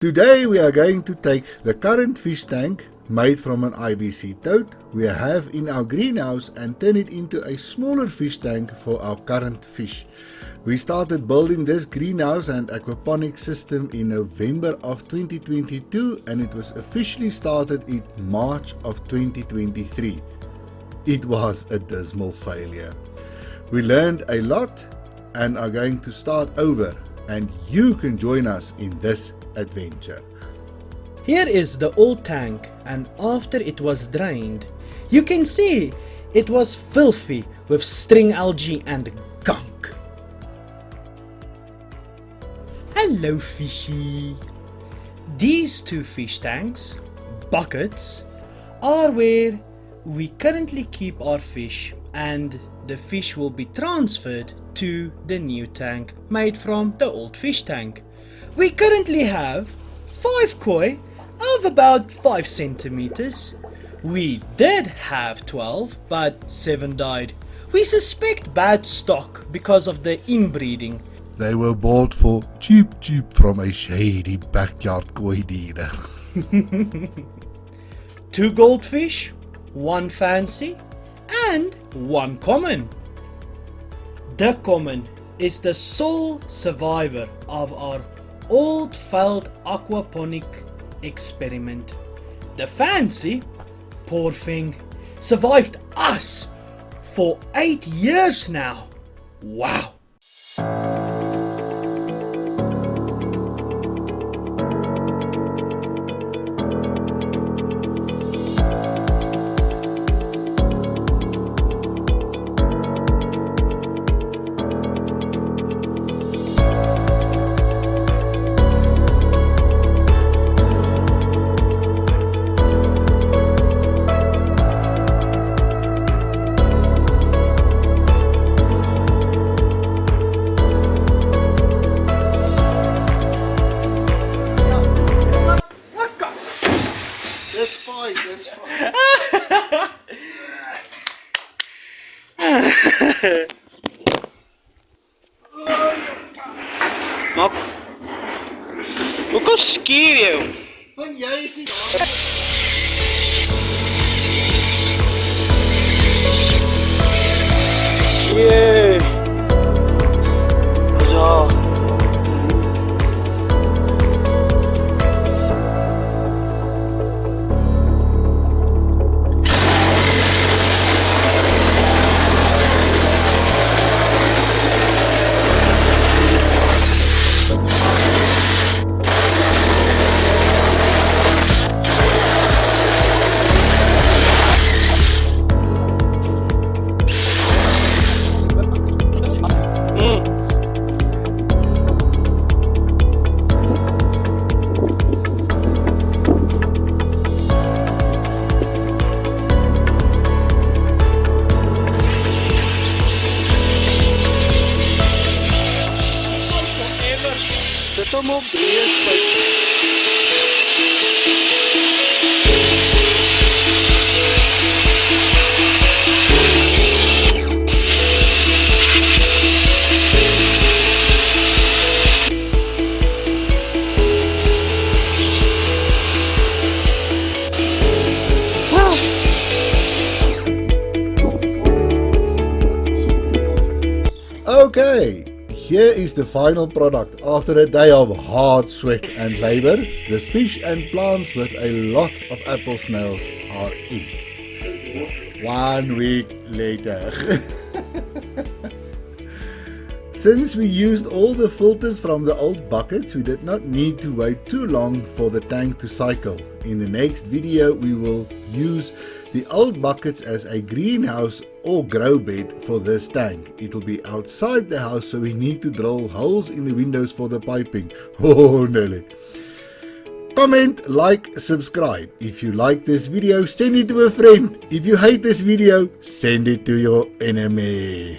Today we are going to take the current fish tank made from an IBC tote we have in our greenhouse and turn it into a smaller fish tank for our current fish. We started building this greenhouse and aquaponics system in November of 2022 and it was officially started in March of 2023. It was a dismal failure. We learned a lot and are going to start over, and you can join us in this adventure. Here is the old tank, and after it was drained, you can see it was filthy with string algae and gunk. Hello fishy! These two fish tanks, buckets, are where we currently keep our fish, and the fish will be transferred to the new tank made from the old fish tank. We currently have 5 koi of about 5 centimeters. We did have 12, but 7 died. We suspect bad stock because of the inbreeding. They were bought for cheap from a shady backyard koi dealer. 2 goldfish, 1 fancy, and 1 common. The common is the sole survivor of our old failed aquaponic experiment. The fancy, poor thing, survived us for 8 years now. Wow! That's fine. Mak, hoekom skier jou? Want jy is nie Jee. Zo. Zet hem op 3 Okay, here is the final product. After a day of hard sweat and labor, the fish and plants with a lot of apple snails are in. 1 week later. Since we used all the filters from the old buckets, we did not need to wait too long for the tank to cycle. In the next video, we will use the old buckets as a greenhouse or grow bed for this tank. It will be outside the house, so we need to drill holes in the windows for the piping. Oh Nelly. Comment, like, subscribe. If you like this video, send it to a friend. If you hate this video, send it to your enemy.